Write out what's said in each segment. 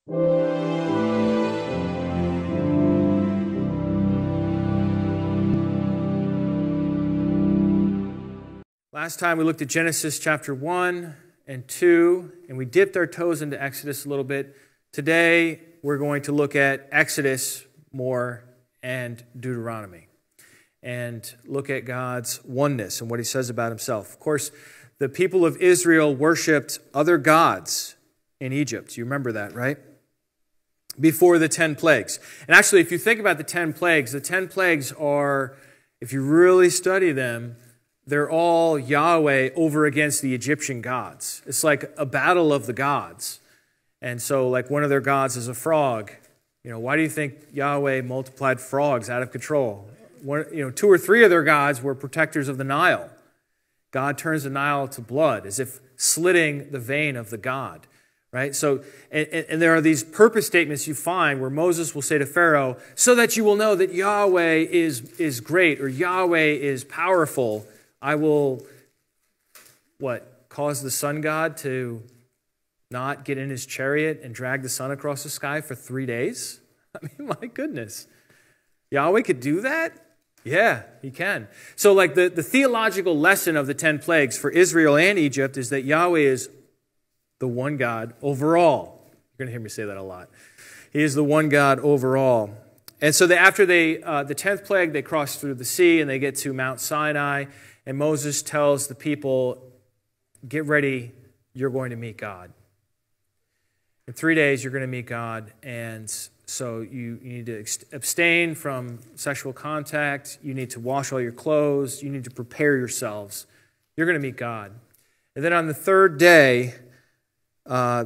Last time we looked at Genesis chapter 1 and 2, and we dipped our toes into Exodus a little bit. Today, we're going to look at Exodus more and Deuteronomy and look at God's oneness and what he says about himself. Of course, the people of Israel worshipped other gods in Egypt. You remember that, right? Before the 10 plagues. And actually, if you think about the 10 plagues are, if you really study them, they're all Yahweh over against the Egyptian gods. It's like a battle of the gods. And so, like, one of their gods is a frog. You know, why do you think Yahweh multiplied frogs out of control? 2 or 3 of their gods were protectors of the Nile. God turns the Nile to blood, as if slitting the vein of the god. Right? So, and there are these purpose statements you find where Moses will say to Pharaoh, so that you will know that Yahweh is great, or Yahweh is powerful, I will, cause the sun god to not get in his chariot and drag the sun across the sky for 3 days? I mean, my goodness. Yahweh could do that? Yeah, he can. So like the theological lesson of the 10 plagues for Israel and Egypt is that Yahweh is the one God overall. You're going to hear me say that a lot. He is the one God overall. And so after the 10th plague, they cross through the sea and they get to Mount Sinai. And Moses tells the people, get ready, you're going to meet God. In 3 days, you're going to meet God. And so you need to abstain from sexual contact. You need to wash all your clothes. You need to prepare yourselves. You're going to meet God. And then on the 3rd day,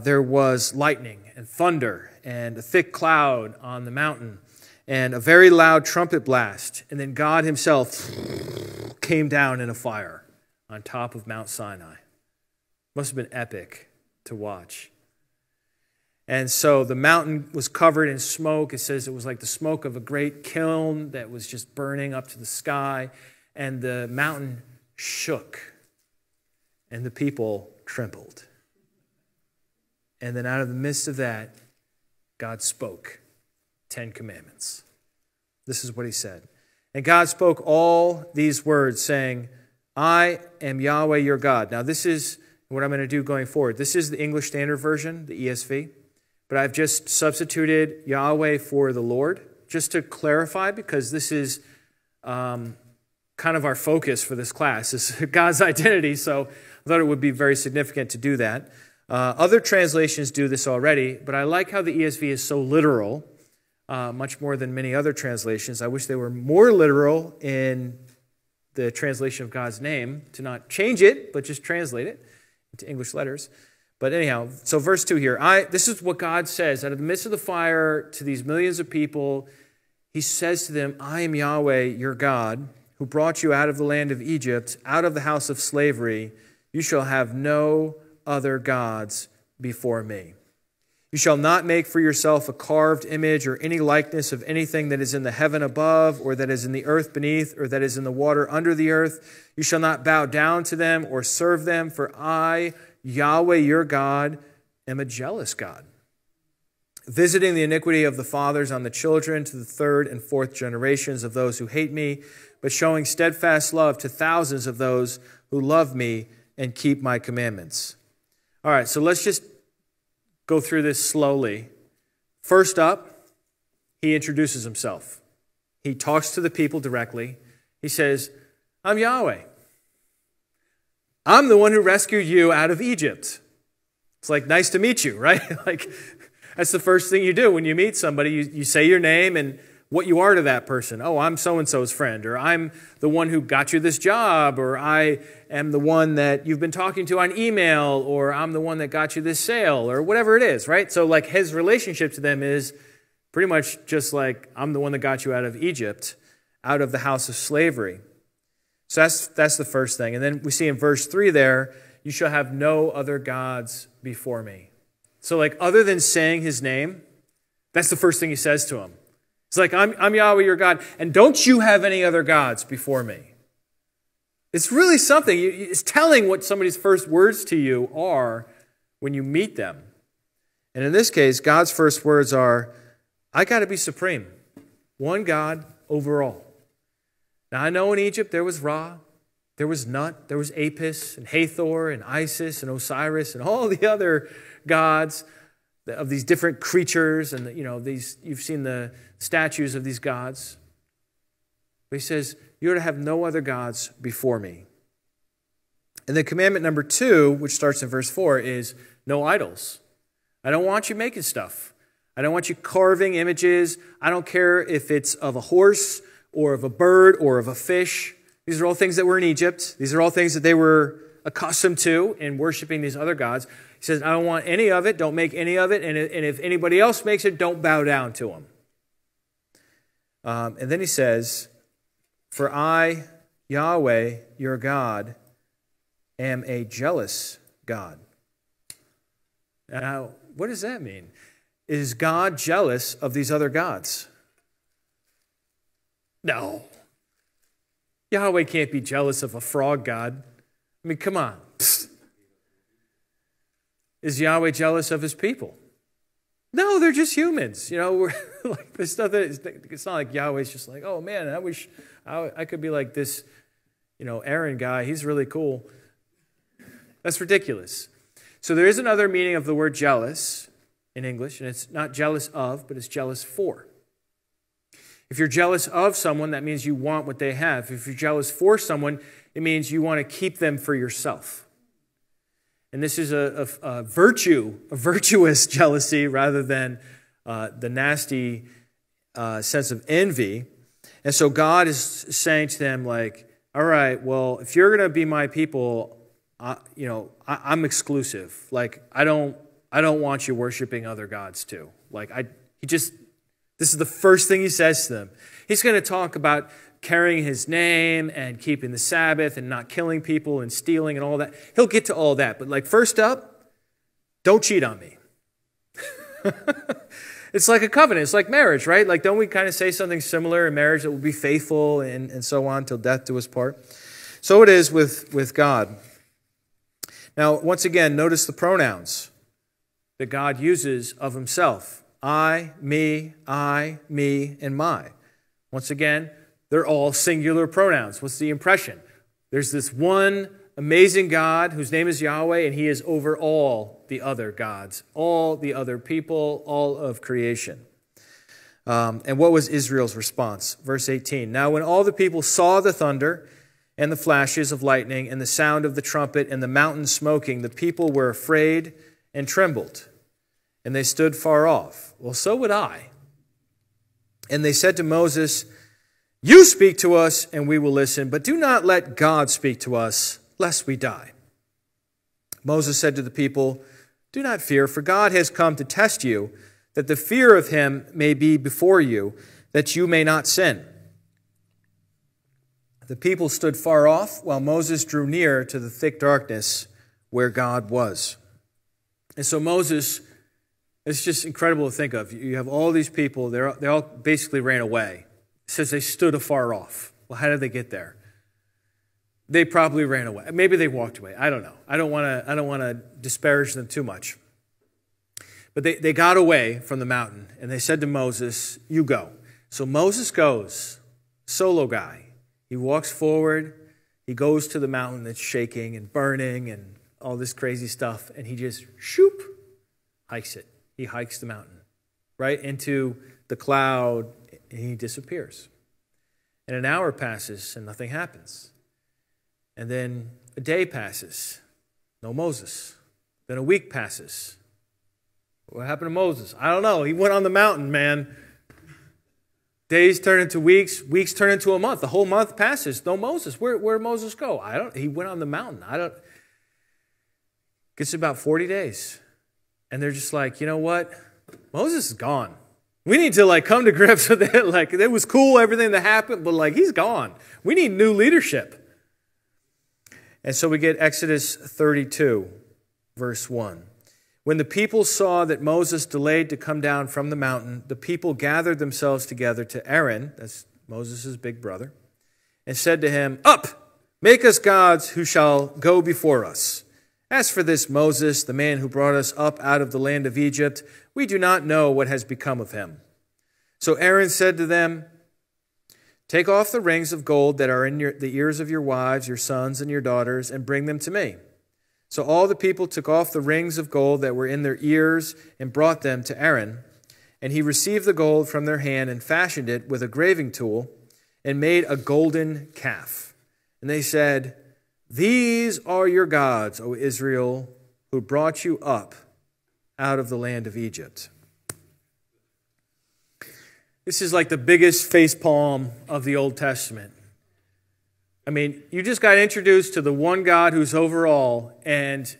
there was lightning and thunder and a thick cloud on the mountain and a very loud trumpet blast. And then God himself came down in a fire on top of Mount Sinai. Must have been epic to watch. And so the mountain was covered in smoke. It says it was like the smoke of a great kiln that was just burning up to the sky. And the mountain shook. And the people trembled. And then out of the midst of that, God spoke 10 commandments. This is what he said. And God spoke all these words, saying, I am Yahweh your God. Now this is what I'm going to do going forward. This is the English Standard Version, the ESV. But I've just substituted Yahweh for the Lord, just to clarify, because this is kind of our focus for this class, is God's identity. So I thought it would be very significant to do that. Other translations do this already, but I like how the ESV is so literal, much more than many other translations. I wish they were more literal in the translation of God's name, to not change it, but just translate it into English letters. But anyhow, so verse 2 here. This is what God says. Out of the midst of the fire to these millions of people, he says to them, I am Yahweh, your God, who brought you out of the land of Egypt, out of the house of slavery. You shall have no other gods before me. You shall not make for yourself a carved image or any likeness of anything that is in the heaven above, or that is in the earth beneath, or that is in the water under the earth. You shall not bow down to them or serve them, for I, Yahweh your God, am a jealous God, visiting the iniquity of the fathers on the children to the 3rd and 4th generations of those who hate me, but showing steadfast love to thousands of those who love me and keep my commandments. All right, so let's just go through this slowly. First up, he introduces himself. He talks to the people directly. He says, I'm Yahweh. I'm the one who rescued you out of Egypt. It's like, nice to meet you, right? Like, that's the first thing you do when you meet somebody. You say your name and what you are to that person. Oh, I'm so-and-so's friend, or I'm the one who got you this job, or I am the one that you've been talking to on email, or I'm the one that got you this sale, or whatever it is, right? So like his relationship to them is pretty much just like, I'm the one that got you out of Egypt, out of the house of slavery. So that's the first thing. And then we see in verse 3 there, you shall have no other gods before me. So like, other than saying his name, that's the first thing he says to him. It's like, I'm Yahweh your God, and don't you have any other gods before me. It's really something. It's telling what somebody's first words to you are when you meet them. And in this case, God's first words are, I got to be supreme. One God over all. Now, I know in Egypt there was Ra, there was Nut, there was Apis, and Hathor, and Isis, and Osiris, and all the other gods of these different creatures, and you've seen the statues of these gods. But he says, you're to have no other gods before me. And then commandment number 2, which starts in verse 4, is no idols. I don't want you making stuff. I don't want you carving images. I don't care if it's of a horse or of a bird or of a fish. These are all things that were in Egypt. These are all things that they were accustomed to in worshiping these other gods. He says, I don't want any of it. Don't make any of it. And if anybody else makes it, don't bow down to them. And then he says, for I, Yahweh, your God, am a jealous God. Now, what does that mean? Is God jealous of these other gods? No. Yahweh can't be jealous of a frog god. I mean, come on. Psst. Is Yahweh jealous of his people? No, they're just humans. We're like this stuff. It's not like Yahweh's just like, oh man, I wish I could be like this, Aaron guy. He's really cool. That's ridiculous. So there is another meaning of the word jealous in English, and it's not jealous of, but it's jealous for. If you're jealous of someone, that means you want what they have. If you're jealous for someone, it means you want to keep them for yourself. And this is a virtuous jealousy rather than the nasty sense of envy. And so God is saying to them, like, all right, well, if you're going to be my people, I'm exclusive. Like, I don't want you worshiping other gods too. Like, this is the first thing he says to them. He's going to talk about carrying his name and keeping the Sabbath and not killing people and stealing and all that. He'll get to all that. But like, first up, don't cheat on me. It's like a covenant. It's like marriage, right? Like, don't we kind of say something similar in marriage, that we'll be faithful and so on till death do us part? So it is with God. Now, once again, notice the pronouns that God uses of himself. I, me, and my. Once again, they're all singular pronouns. What's the impression? There's this one amazing God whose name is Yahweh, and he is over all the other gods, all the other people, all of creation. And what was Israel's response? Verse 18, now when all the people saw the thunder and the flashes of lightning and the sound of the trumpet and the mountain smoking, the people were afraid and trembled, and they stood far off. Well, so would I. And they said to Moses, you speak to us and we will listen, but do not let God speak to us, lest we die. Moses said to the people, do not fear, for God has come to test you, that the fear of him may be before you, that you may not sin. The people stood far off, while Moses drew near to the thick darkness where God was. And so Moses, it's just incredible to think of. You have all these people, they all basically ran away. It says they stood afar off. Well, how did they get there? They probably ran away. Maybe they walked away. I don't know. I don't want to disparage them too much. But they got away from the mountain, and they said to Moses, you go. So Moses goes, solo guy. He walks forward. He goes to the mountain that's shaking and burning and all this crazy stuff, and he just, shoop, hikes it. He hikes the mountain right into the cloud, and he disappears. And an hour passes, and nothing happens. And then a day passes, no Moses. Then a week passes. What happened to Moses? I don't know. He went on the mountain, man. Days turn into weeks. Weeks turn into a month. The whole month passes. No Moses. Where did Moses go? He went on the mountain. Gets about 40 days. And they're just like, you know what? Moses is gone. We need to come to grips with it. It was cool, everything that happened, but he's gone. We need new leadership. And so we get Exodus 32, verse 1. When the people saw that Moses delayed to come down from the mountain, the people gathered themselves together to Aaron, that's Moses' big brother, and said to him, up, make us gods who shall go before us. As for this Moses, the man who brought us up out of the land of Egypt, we do not know what has become of him. So Aaron said to them, take off the rings of gold that are in the ears of your wives, your sons, and your daughters, and bring them to me. So all the people took off the rings of gold that were in their ears and brought them to Aaron. And he received the gold from their hand and fashioned it with a graving tool and made a golden calf. And they said, these are your gods, O Israel, who brought you up out of the land of Egypt. This is like the biggest facepalm of the Old Testament. I mean, you just got introduced to the one God who's over all, and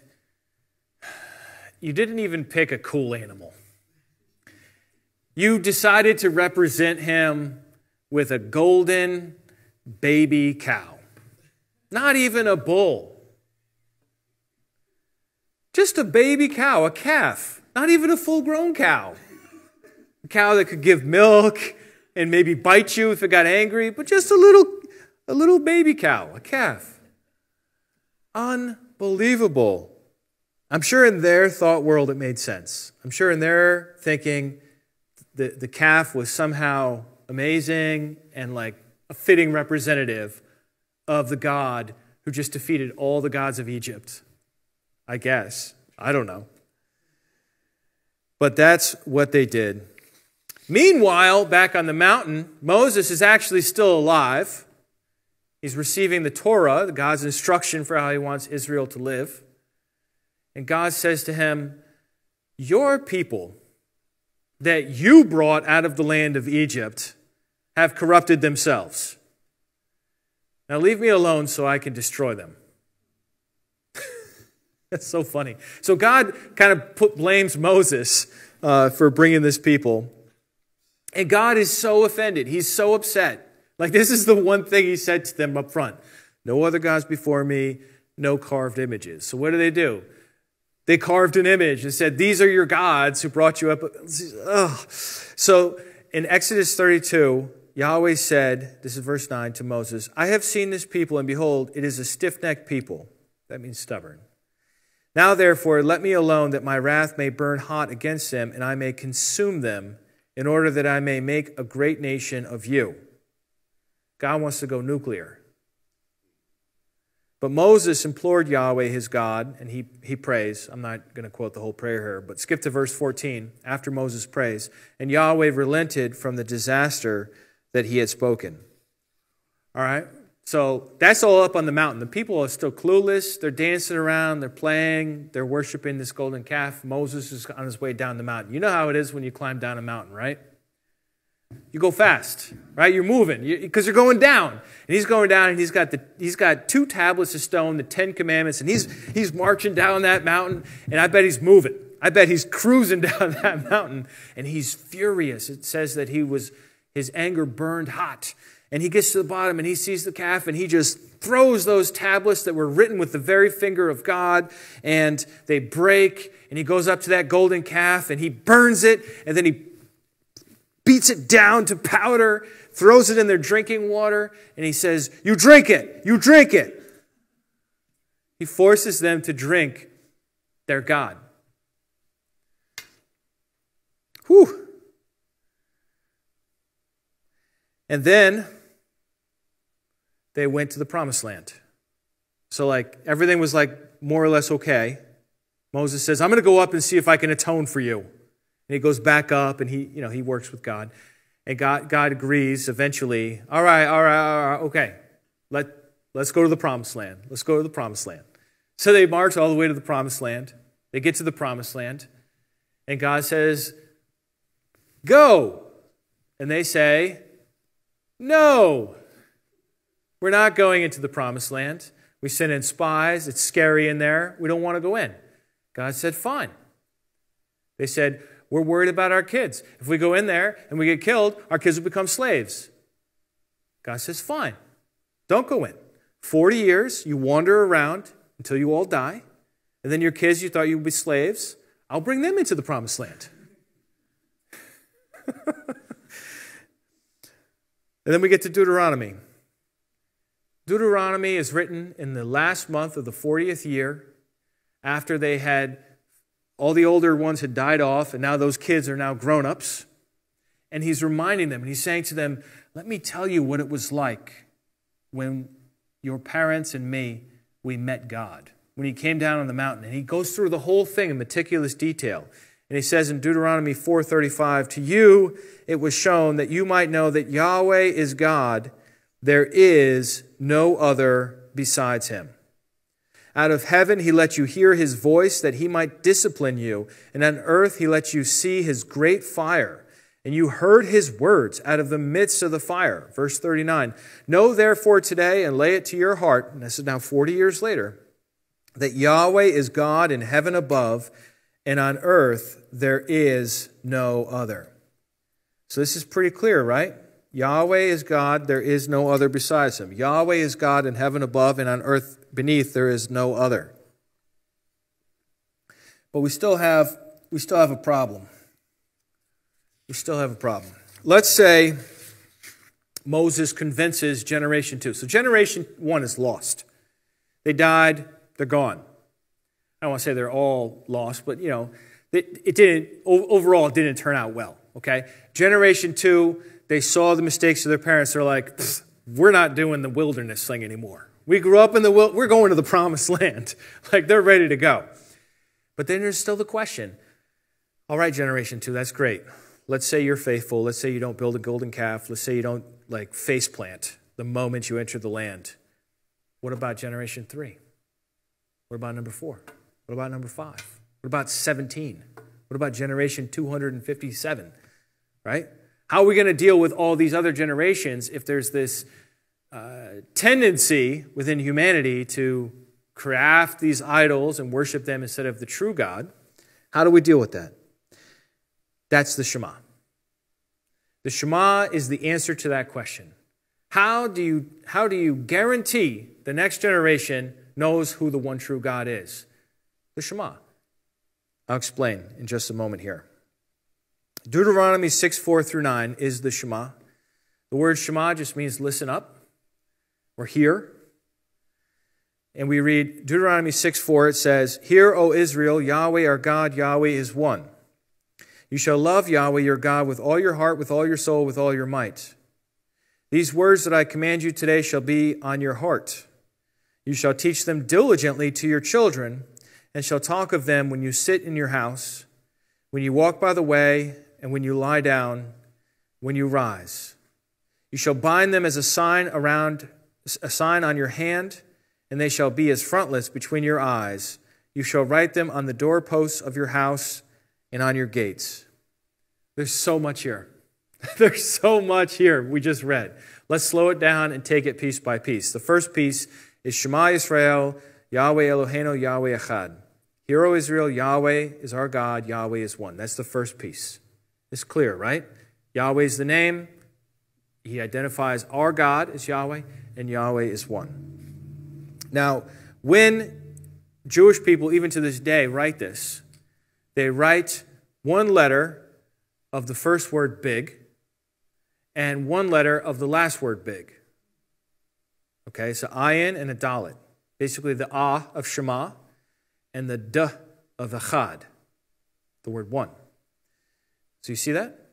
you didn't even pick a cool animal. You decided to represent him with a golden baby cow. Not even a bull. Just a baby cow, a calf. Not even a full-grown cow. A cow that could give milk and maybe bite you if it got angry, but just a little baby cow, a calf. Unbelievable. I'm sure in their thought world it made sense. I'm sure in their thinking the calf was somehow amazing and like a fitting representative of the God who just defeated all the gods of Egypt. I guess. I don't know. But that's what they did. Meanwhile, back on the mountain, Moses is actually still alive. He's receiving the Torah, God's instruction for how he wants Israel to live. And God says to him, your people that you brought out of the land of Egypt have corrupted themselves. Now leave me alone so I can destroy them. That's so funny. So God kind of blames Moses for bringing this people. And God is so offended. He's so upset. Like this is the one thing he said to them up front. No other gods before me, no carved images. So what do? They carved an image and said, these are your gods who brought you up. Ugh. So in Exodus 32, Yahweh said, this is verse 9 to Moses, I have seen this people, and behold, it is a stiff-necked people. That means stubborn. Now, therefore, let me alone, that my wrath may burn hot against them, and I may consume them, in order that I may make a great nation of you. God wants to go nuclear. But Moses implored Yahweh, his God, and he prays. I'm not going to quote the whole prayer here, but skip to verse 14, after Moses prays. And Yahweh relented from the disaster that he had spoken. All right? So that's all up on the mountain. The people are still clueless. They're dancing around. They're playing. They're worshiping this golden calf. Moses is on his way down the mountain. You know how it is when you climb down a mountain, right? You go fast, right? You're moving because you're going down. And he's going down, and he's got 2 tablets of stone, the 10 Commandments, and he's marching down that mountain, and I bet he's moving. I bet he's cruising down that mountain, and he's furious. It says that his anger burned hot. And he gets to the bottom, and he sees the calf, and he just throws those tablets that were written with the very finger of God, and they break, and he goes up to that golden calf, and he burns it, and then he beats it down to powder, throws it in their drinking water, and he says, you drink it, you drink it. He forces them to drink their God. Whew. And then they went to the promised land. So everything was more or less okay. Moses says, I'm going to go up and see if I can atone for you. And he goes back up, and he works with God. And God agrees eventually, all right, okay. Let's go to the promised land. Let's go to the promised land. So they march all the way to the promised land. They get to the promised land. And God says, go. And they say, no, we're not going into the promised land. We sent in spies. It's scary in there. We don't want to go in. God said, fine. They said, we're worried about our kids. If we go in there and we get killed, our kids will become slaves. God says, fine. Don't go in. 40 years, you wander around until you all die. And then your kids, you thought you would be slaves. I'll bring them into the promised land. And then we get to Deuteronomy. Deuteronomy is written in the last month of the 40th year. after they had, all the older ones had died off, and now those kids are now grown-ups. And he's reminding them, and he's saying to them, let me tell you what it was like when your parents and me, we met God. When he came down on the mountain. And he goes through the whole thing in meticulous detail. And he says in Deuteronomy 4:35, to you it was shown that you might know that Yahweh is God. There is no other besides him. Out of heaven he let you hear his voice that he might discipline you. And on earth he let you see his great fire. And you heard his words out of the midst of the fire. Verse 39, know therefore today and lay it to your heart, and this is now 40 years later, that Yahweh is God in heaven above, and on earth there is no other. So this is pretty clear, right? Yahweh is God, there is no other besides him. Yahweh is God in heaven above, and on earth beneath there is no other. But we still have a problem. We still have a problem. Let's say Moses convinces generation 2. So generation 1 is lost. They died, they're gone. I don't want to say they're all lost, but overall it didn't turn out well, okay? Generation 2, they saw the mistakes of their parents. They're like, we're not doing the wilderness thing anymore. We grew up in the wilderness. We're going to the promised land. Like, they're ready to go. But then there's still the question. All right, generation 2, that's great. Let's say you're faithful. Let's say you don't build a golden calf. Let's say you don't, face plant the moment you enter the land. What about generation 3? What about number 4? What about number 5? What about 17? What about generation 257? Right? How are we going to deal with all these other generations if there's this tendency within humanity to craft these idols and worship them instead of the true God? How do we deal with that? That's the Shema. The Shema is the answer to that question. How do you guarantee the next generation knows who the one true God is? The Shema. I'll explain in just a moment here. Deuteronomy 6:4-9 is the Shema. The word Shema just means listen up or hear. And we read Deuteronomy 6:4, it says, Hear, O Israel, Yahweh our God, Yahweh is one. You shall love Yahweh your God with all your heart, with all your soul, with all your might. These words that I command you today shall be on your heart. You shall teach them diligently to your children, and shall talk of them when you sit in your house, when you walk by the way, and when you lie down, when you rise. You shall bind them as a sign on your hand, and they shall be as frontlets between your eyes. You shall write them on the doorposts of your house and on your gates. There's so much here. There's so much here we just read. Let's slow it down and take it piece by piece. The first piece is Shema Yisrael, Yahweh Eloheinu, Yahweh Echad. Hear, O Israel, Yahweh is our God, Yahweh is one. That's the first piece. It's clear, right? Yahweh is the name. He identifies our God as Yahweh, and Yahweh is one. Now, when Jewish people, even to this day, write this, they write one letter of the first word big and one letter of the last word big. Okay, so ayin and a dalet. Basically the ah of Shema and the d of Echad, the word one. So you see that?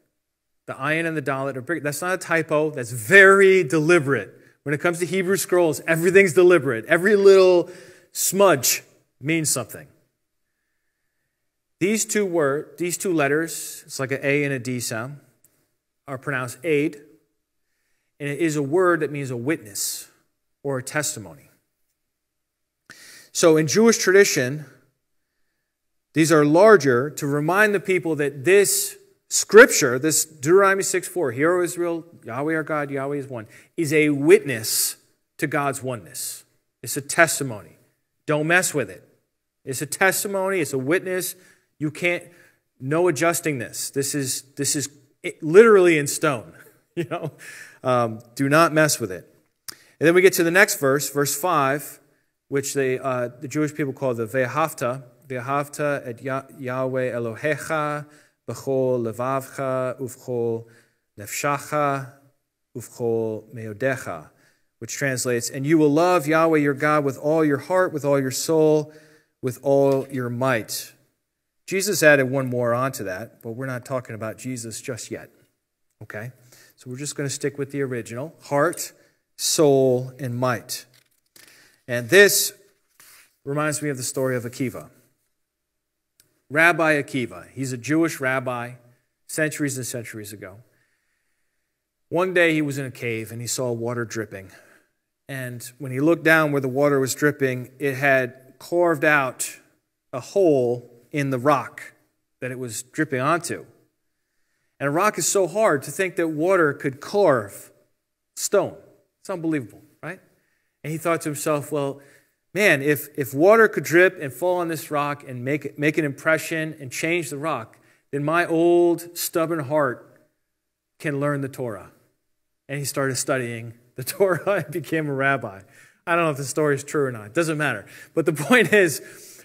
The ayin and the dalet are big. That's not a typo. That's very deliberate. When it comes to Hebrew scrolls, everything's deliberate. Every little smudge means something. These two letters, it's like an A and a D sound, are pronounced aid, and it is a word that means a witness or a testimony. So in Jewish tradition, these are larger to remind the people that this scripture, this Deuteronomy 6:4, Hear, O Israel, Yahweh our God, Yahweh is one, is a witness to God's oneness. It's a testimony. Don't mess with it. It's a testimony. It's a witness. You can't, no adjusting this. This is literally in stone. Do not mess with it. And then we get to the next verse, verse 5, which the Jewish people call the Ve'ahavta. Ve'ahavta et Yahweh Elohecha b'chol levavcha uv'chol nefshacha uv'chol meodecha, which translates, and you will love Yahweh your God with all your heart, with all your soul, with all your might. Jesus added one more onto that, but we're not talking about Jesus just yet. Okay? So we're just going to stick with the original. Heart, soul, and might. And this reminds me of the story of Akiva. Rabbi Akiva. He's a Jewish rabbi centuries and centuries ago. One day he was in a cave and he saw water dripping. And when he looked down where the water was dripping, it had carved out a hole in the rock that it was dripping onto. And a rock is so hard to think that water could carve stone. It's unbelievable, right? And he thought to himself, well, man, if water could drip and fall on this rock and make an impression and change the rock, then my old stubborn heart can learn the Torah. And he started studying the Torah and became a rabbi. I don't know if the story is true or not. It doesn't matter. But the point is,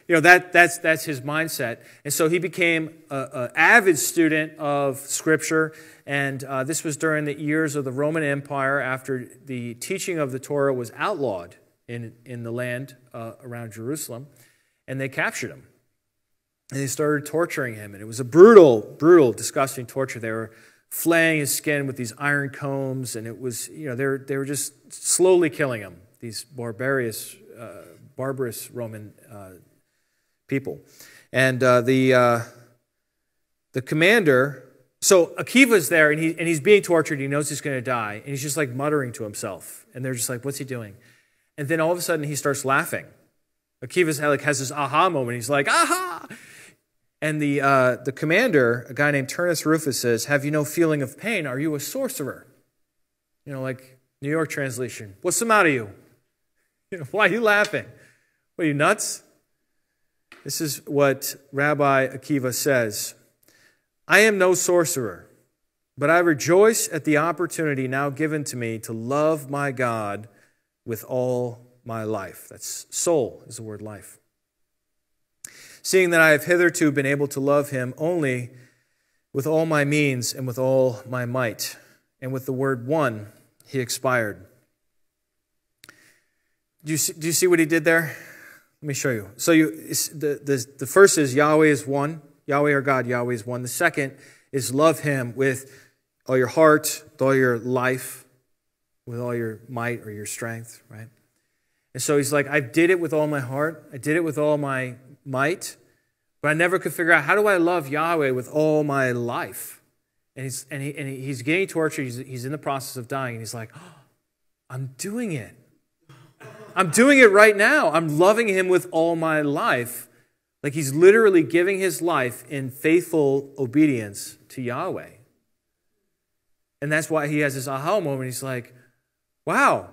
that's his mindset. And so he became an avid student of Scripture. And this was during the years of the Roman Empire, after the teaching of the Torah was outlawed in the land around Jerusalem. And they captured him. And they started torturing him. And it was a brutal, brutal, disgusting torture. They were flaying his skin with these iron combs. And it was, they were just slowly killing him, these barbarous Roman people. And the commander, so Akiva's there, and he's being tortured. He knows he's going to die. And he's just like muttering to himself. And they're just like, what's he doing? And then all of a sudden he starts laughing. Akiva's has this aha moment. He's like, aha! And the commander, a guy named Turnus Rufus, says, have you no feeling of pain? Are you a sorcerer? Like New York translation. What's the matter with you? Why are you laughing? What, are you nuts? This is what Rabbi Akiva says. I am no sorcerer, but I rejoice at the opportunity now given to me to love my God with all my life. That's soul is the word life. Seeing that I have hitherto been able to love him only with all my means and with all my might. And with the word one, he expired. Do you see what he did there? Let me show you. So the first is Yahweh is one. Yahweh our God, Yahweh is one. The second is love him with all your heart, with all your life, with all your might or your strength, right? And so he's like, I did it with all my heart. I did it with all my might. But I never could figure out, how do I love Yahweh with all my life? And he's getting tortured. He's in the process of dying. And he's like, oh, I'm doing it. I'm doing it right now. I'm loving him with all my life. Like he's literally giving his life in faithful obedience to Yahweh. And that's why he has this aha moment. He's like, wow.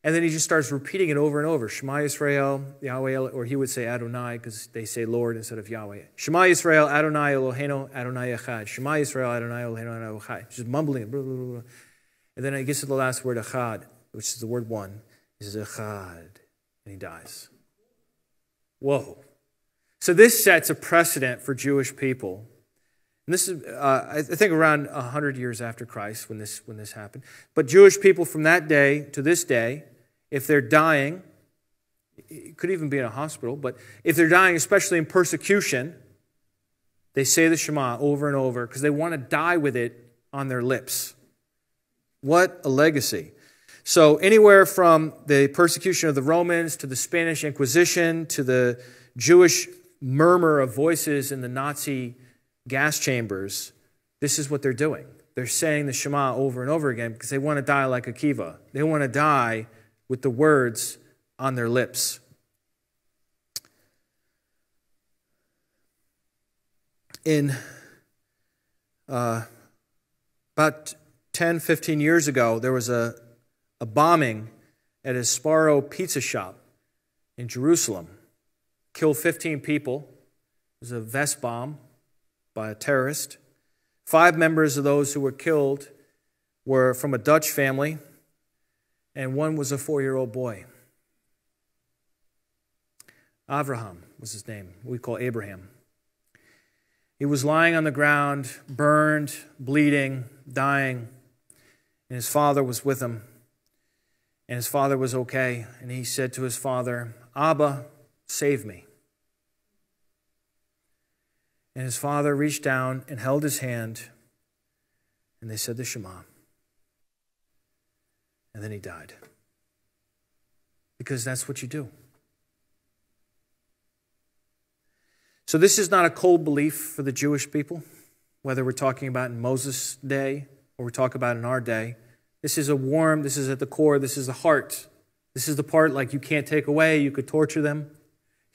And then he just starts repeating it over and over. Shema Yisrael, Yahweh, or he would say Adonai, because they say Lord instead of Yahweh. Shema Yisrael, Adonai Eloheinu, Adonai Echad. Shema Yisrael, Adonai Eloheinu, Adonai Echad. Just mumbling it. Blah, blah, blah. And then he gets to the last word, Echad, which is the word one. He says, Echad. And he dies. Whoa. So this sets a precedent for Jewish people. And this is, I think, around 100 years after Christ when this happened. But Jewish people from that day to this day, if they're dying, it could even be in a hospital, but if they're dying, especially in persecution, they say the Shema over and over because they want to die with it on their lips. What a legacy. So anywhere from the persecution of the Romans to the Spanish Inquisition to the Jewish murmur of voices in the Nazi gas chambers, this is what they're doing. They're saying the Shema over and over again because they want to die like Akiva. They want to die with the words on their lips. In about 10, 15 years ago, there was a bombing at a Sparrow pizza shop in Jerusalem. Killed 15 people. It was a vest bomb by a terrorist. 5 members of those who were killed were from a Dutch family, and one was a 4-year-old boy. Avraham was his name. We call Abraham. He was lying on the ground, burned, bleeding, dying, and his father was with him. And his father was okay, and he said to his father, Abba, save me. And his father reached down and held his hand, and they said the Shema. And then he died. Because that's what you do. So this is not a cold belief for the Jewish people, whether we're talking about in Moses' day or we're talking about in our day. This is a warm, this is at the core, this is the heart. This is the part like you can't take away, you could torture them.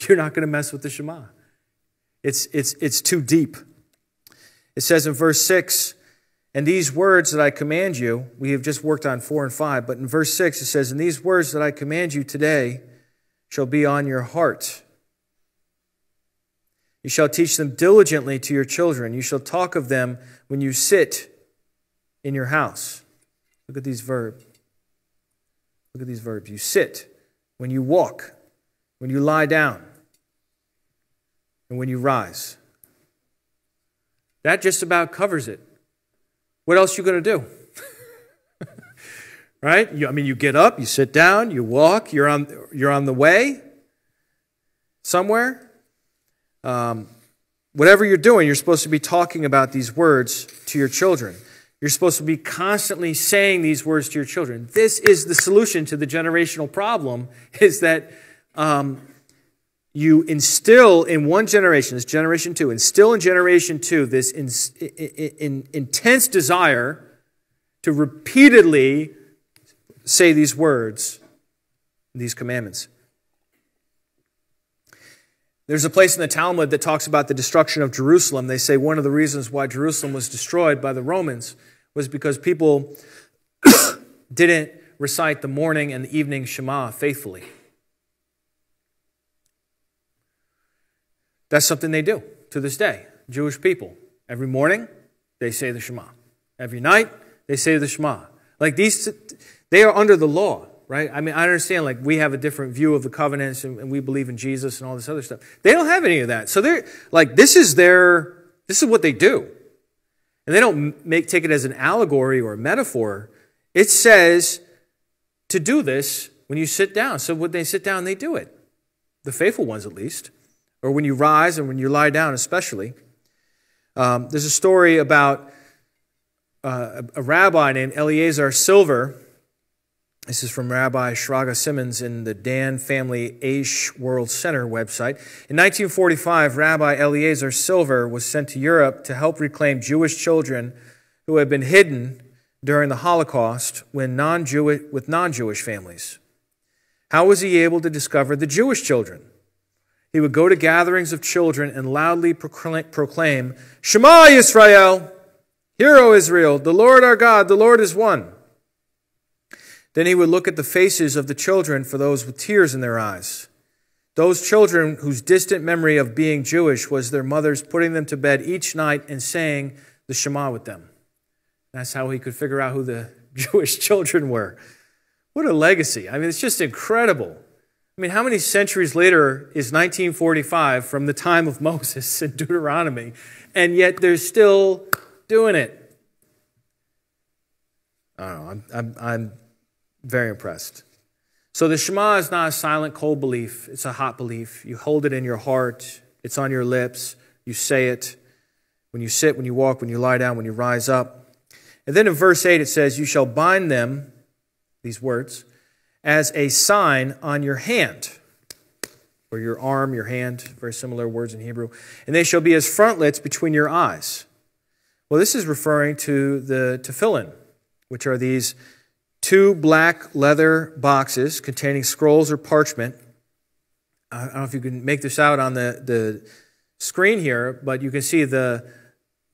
You're not going to mess with the Shema. It's too deep. It says in verse 6, and these words that I command you, we have just worked on 4 and 5, but in verse 6 it says, and these words that I command you today shall be on your heart. You shall teach them diligently to your children. You shall talk of them when you sit in your house. Look at these verbs. Look at these verbs. You sit, when you walk, when you lie down, and when you rise. That just about covers it. What else are you going to do? Right? You get up, you sit down, you walk, you're on the way somewhere. Whatever you're doing, you're supposed to be talking about these words to your children. You're supposed to be constantly saying these words to your children. This is the solution to the generational problem, is that you instill in one generation, this generation 2, instill in generation 2 this intense desire to repeatedly say these words, these commandments. There's a place in the Talmud that talks about the destruction of Jerusalem. They say one of the reasons why Jerusalem was destroyed by the Romans was because people didn't recite the morning and the evening Shema faithfully. That's something they do to this day. Jewish people, every morning, they say the Shema. Every night, they say the Shema. Like these, they are under the law, right? I understand, like, we have a different view of the covenants and we believe in Jesus and all this other stuff. They don't have any of that. So they're, like, this is what they do. And they don't take it as an allegory or a metaphor. It says to do this when you sit down. So when they sit down, they do it. The faithful ones, at least. Or when you rise and when you lie down especially. There's a story about a rabbi named Eliezer Silver. This is from Rabbi Shraga Simmons in the Dan Family Aish World Center website. In 1945, Rabbi Eliezer Silver was sent to Europe to help reclaim Jewish children who had been hidden during the Holocaust with non-Jewish families. How was he able to discover the Jewish children? He would go to gatherings of children and loudly proclaim, Shema Yisrael, Hear, O Israel, the Lord our God, the Lord is one. Then he would look at the faces of the children for those with tears in their eyes. Those children whose distant memory of being Jewish was their mothers putting them to bed each night and saying the Shema with them. That's how he could figure out who the Jewish children were. What a legacy. It's just incredible. How many centuries later is 1945 from the time of Moses and Deuteronomy, and yet they're still doing it? I don't know. I'm very impressed. So the Shema is not a silent, cold belief. It's a hot belief. You hold it in your heart. It's on your lips. You say it when you sit, when you walk, when you lie down, when you rise up. And then in verse 8 it says, you shall bind them, these words, as a sign on your hand, or your arm, your hand, very similar words in Hebrew. And they shall be as frontlets between your eyes. Well, this is referring to the tefillin, which are these 2 black leather boxes containing scrolls or parchment. I don't know if you can make this out on the screen here, but you can see the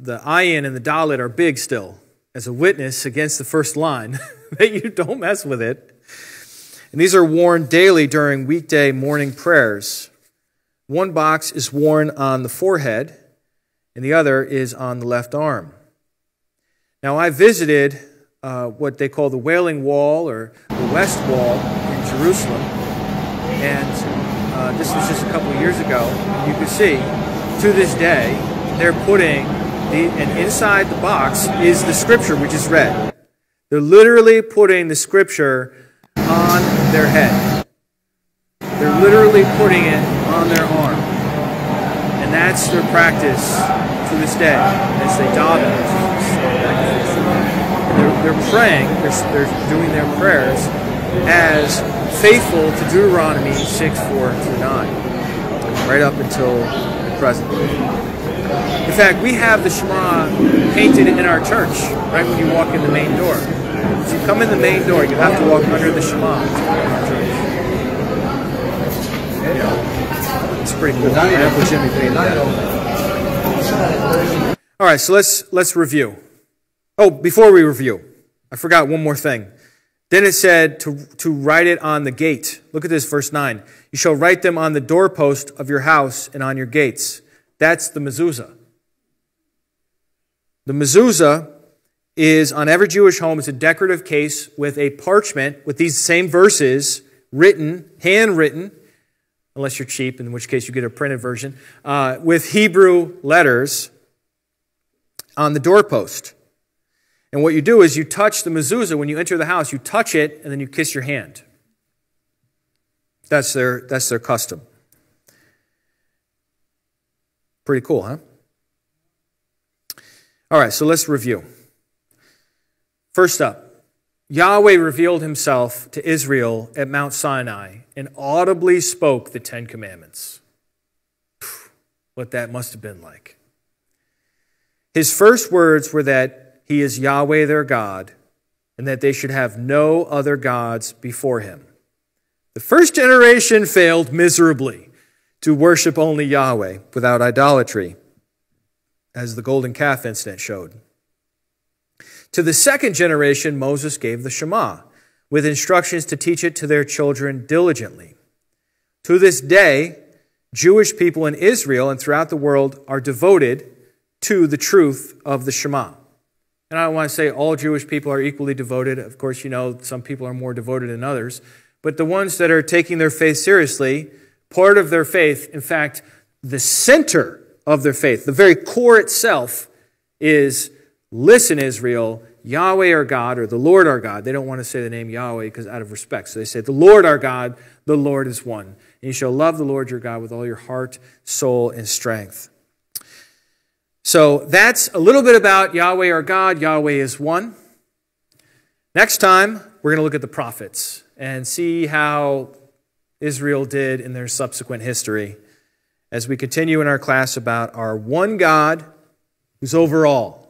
ayin and the dalet are big still, as a witness against the first line that you don't mess with it. And these are worn daily during weekday morning prayers. One box is worn on the forehead, and the other is on the left arm. Now, I visited what they call the Wailing Wall, or the West Wall in Jerusalem, and this was just a couple of years ago. You can see, to this day, they're putting, and inside the box is the scripture which is read. They're literally putting the scripture on their head. They're literally putting it on their arm. And And that's their practice to this day, as they downe. They're praying, they're doing their prayers as faithful to Deuteronomy 6:4-9, right up until the present. In fact, we have the Shema painted in our church, right when you walk in the main door. If you come in the main door, you have to walk under the Shema in our church. It's pretty cool. Uncle Jimmy painted that. All right, so let's review. Oh, before we review, I forgot one more thing. Then it said to write it on the gate. Look at this, verse 9. You shall write them on the doorpost of your house and on your gates. That's the mezuzah. The mezuzah is, on every Jewish home, it's a decorative case with a parchment with these same verses written, handwritten, unless you're cheap, in which case you get a printed version, with Hebrew letters on the doorpost. And what you do is you touch the mezuzah when you enter the house. You touch it, and then you kiss your hand. That's their custom. Pretty cool, huh? All right, so let's review. First up, Yahweh revealed himself to Israel at Mount Sinai and audibly spoke the Ten Commandments. What that must have been like. His first words were that he is Yahweh their God and that they should have no other gods before him. The first generation failed miserably to worship only Yahweh without idolatry, as the golden calf incident showed. To the second generation, Moses gave the Shema, with instructions to teach it to their children diligently. To this day, Jewish people in Israel and throughout the world are devoted to the truth of the Shema. And I don't want to say all Jewish people are equally devoted. Of course, you know, some people are more devoted than others. But the ones that are taking their faith seriously, part of their faith, in fact, the center of their faith, the very core itself, is, listen, Israel, Yahweh our God, or the Lord our God. They don't want to say the name Yahweh because out of respect. So they say, the Lord our God, the Lord is one. And you shall love the Lord your God with all your heart, soul, and strength. So that's a little bit about Yahweh our God. Yahweh is one. Next time, we're going to look at the prophets and see how Israel did in their subsequent history as we continue in our class about our one God who's over all.